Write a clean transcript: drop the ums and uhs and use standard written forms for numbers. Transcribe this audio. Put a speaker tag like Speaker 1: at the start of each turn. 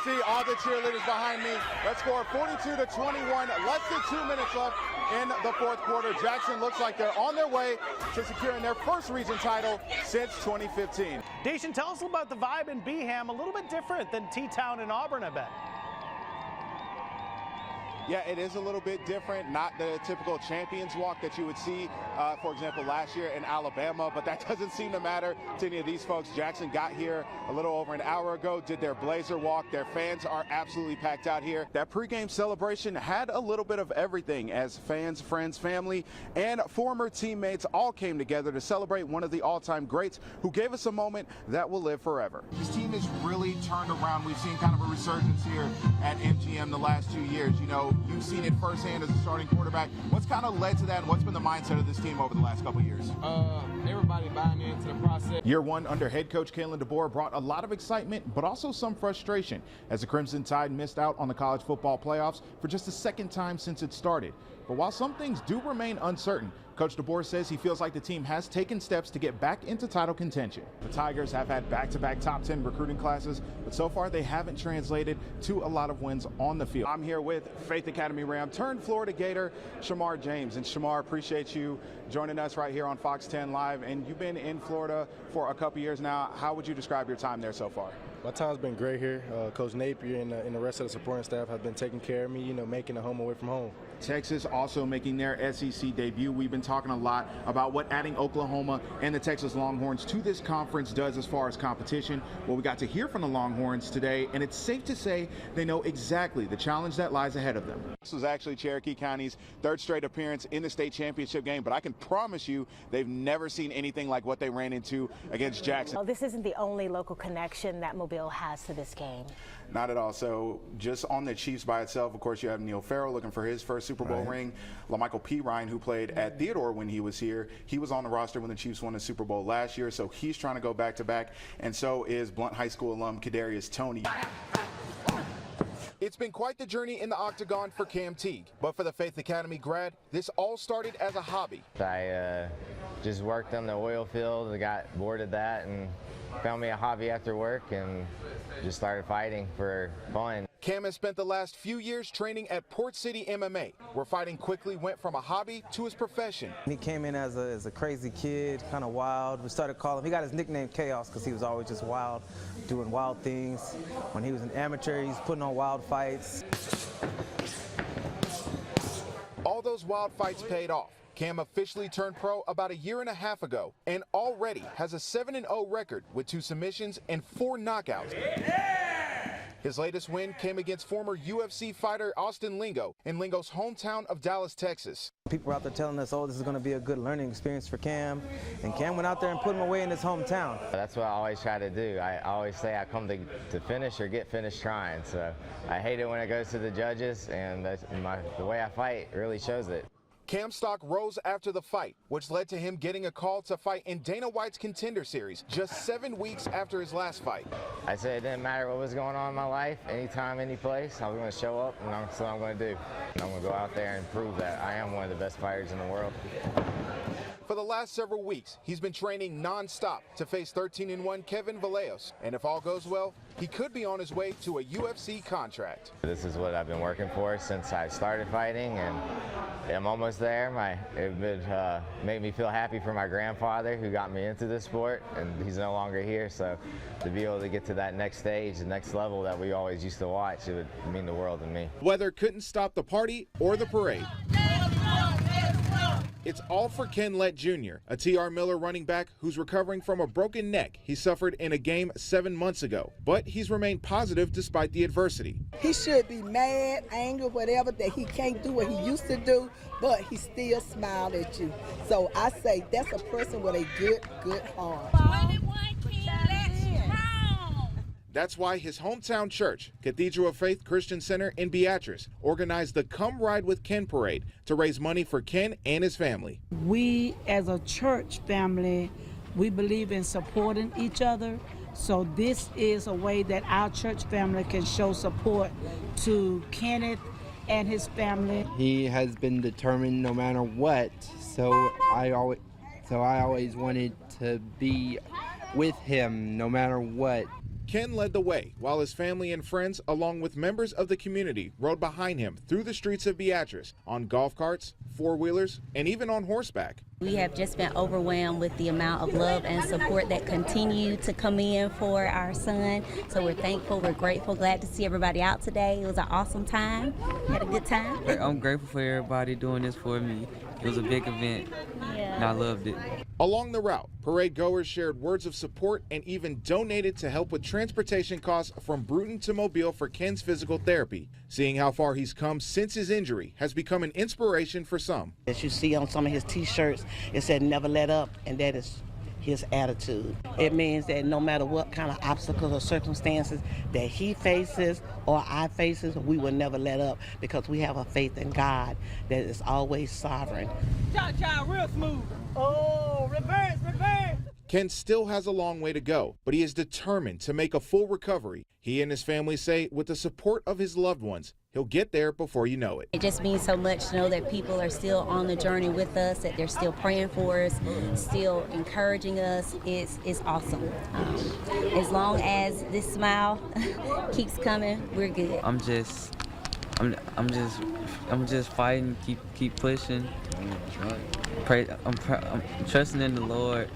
Speaker 1: see all the cheerleaders behind me. Let's score 42-21. Less than 2 minutes left in the fourth quarter. Jackson looks like they're on their way to securing their first region title since 2015.
Speaker 2: Daeshen, tell us about the vibe in Beeham. A little bit different than T-Town and Auburn, I bet.
Speaker 1: Yeah, it is a little bit different. Not the typical champions walk that you would see, for example, last year in Alabama, but that doesn't seem to matter to any of these folks. Jackson got here a little over an hour ago, did their Blazer walk. Their fans are absolutely packed out here. That pregame celebration had a little bit of everything as fans, friends, family, and former teammates all came together to celebrate one of the all-time greats who gave us a moment that will live forever. This team has really turned around. We've seen kind of a resurgence here at MGM the last 2 years. You know, you've seen it firsthand as a starting quarterback. What's kind of led to that, and what's been the mindset of this team over the last couple of years?
Speaker 3: Everybody buying into the process.
Speaker 1: Year one under head coach Kalen DeBoer brought a lot of excitement, but also some frustration as the Crimson Tide missed out on the college football playoffs for just the second time since it started. But while some things do remain uncertain, Coach DeBoer says he feels like the team has taken steps to get back into title contention. The Tigers have had back-to-back top 10 recruiting classes, but so far they haven't translated to a lot of wins on the field. I'm here with Faith Academy Ram turned Florida Gator, Shamar James. And Shamar, appreciate you joining us right here on Fox 10 Live. And you've been in Florida for a couple years now. How would you describe your time there so far?
Speaker 4: My time's been great here. Coach Napier and the rest of the supporting staff have been taking care of me, you know, making a home away from home.
Speaker 1: Texas also making their SEC debut. We've been talking a lot about what adding Oklahoma and the Texas Longhorns to this conference does as far as competition. Well, we got to hear from the Longhorns today, and it's safe to say they know exactly the challenge that lies ahead of them. This was actually Cherokee County's third straight appearance in the state championship game, but I can promise you they've never seen anything like what they ran into against Jackson.
Speaker 5: Well, this isn't the only local connection that Mobile has to this game.
Speaker 1: Not at all. So just on the Chiefs by itself, of course, you have Neil Farrell looking for his first Super Bowl ring. LaMichael P. Ryan, who played at Theodore when he was here, he was on the roster when the Chiefs won the Super Bowl last year, so he's trying to go back-to-back, and so is Blount High School alum Kadarius Toney. It's been quite the journey in the octagon for Cam Teague, but for the Faith Academy grad, this all started as a hobby.
Speaker 6: I just worked on the oil field, I got bored of that, and found me a hobby after work and just started fighting for fun.
Speaker 1: Cam has spent the last few years training at Port City MMA, where fighting quickly went from a hobby to his profession.
Speaker 7: He came in as a crazy kid, kind of wild. We started calling him, he got his nickname Chaos because he was always just wild, doing wild things. When he was an amateur, he's putting on wild fights.
Speaker 1: All those wild fights paid off. Cam officially turned pro about 1.5 years ago and already has a 7-0 record with 2 submissions and 4 knockouts. His latest win came against former UFC fighter Austin Lingo in Lingo's hometown of Dallas, Texas.
Speaker 7: People were out there telling us, oh, this is going to be a good learning experience for Cam. And Cam went out there and put him away in his hometown.
Speaker 6: That's what I always try to do. I always say I come to finish or get finished trying. So I hate it when it goes to the judges, and the way I fight really shows it.
Speaker 1: Cam's stock rose after the fight, which led to him getting a call to fight in Dana White's Contender Series just 7 weeks after his last fight.
Speaker 6: I said it didn't matter what was going on in my life, anytime, any place, I was going to show up, and that's what I'm going to do. And I'm going to go out there and prove that I am one of the best fighters in the world.
Speaker 1: For the last several weeks, he's been training non-stop to face 13-1 Kevin Vallejos. And if all goes well, he could be on his way to a UFC contract.
Speaker 6: This is what I've been working for since I started fighting, and I'm almost there. It would make me feel happy for my grandfather who got me into this sport, and he's no longer here. So to be able to get to that next stage, the next level that we always used to watch, it would mean the world to me.
Speaker 1: Weather couldn't stop the party or the parade. It's all for Ken Lett Jr., a T.R. Miller running back who's recovering from a broken neck he suffered in a game 7 months ago. But he's remained positive despite the adversity.
Speaker 8: He should be mad, angry, whatever, that he can't do what he used to do, but he still smiled at you. So I say that's a person with a good heart.
Speaker 1: That's why his hometown church, Cathedral of Faith Christian Center in Beatrice, organized the Come Ride with Ken parade to raise money for Ken and his family.
Speaker 9: We as a church family, we believe in supporting each other. So this is a way that our church family can show support to Kenneth and his family.
Speaker 10: He has been determined no matter what, so I always wanted to be with him no matter what.
Speaker 1: Ken led the way while his family and friends, along with members of the community, rode behind him through the streets of Beatrice on golf carts, four-wheelers, and even on horseback.
Speaker 11: We have just been overwhelmed with the amount of love and support that continue to come in for our son. So we're thankful, we're grateful, glad to see everybody out today. It was an awesome time. Had a good time.
Speaker 12: I'm grateful for everybody doing this for me. It was a big event, and I loved it.
Speaker 1: Along the route, parade goers shared words of support and even donated to help with transportation costs from Bruton to Mobile for Ken's physical therapy. Seeing how far he's come since his injury has become an inspiration for some.
Speaker 13: As you see on some of his t-shirts, it said never let up, and that is his attitude. It means that no matter what kind of obstacles or circumstances that he faces or I faces, we will never let up because we have a faith in God that is always sovereign.
Speaker 2: Real smooth. Oh, reverse, reverse.
Speaker 1: Ken still has a long way to go, but he is determined to make a full recovery. He and his family say with the support of his loved ones, he'll get there before you know it.
Speaker 11: It just means so much to know that people are still on the journey with us, that they're still praying for us, still encouraging us. It's awesome. As long as this smile keeps coming, we're good.
Speaker 12: I'm just fighting, keep pushing. I'm trusting in the Lord.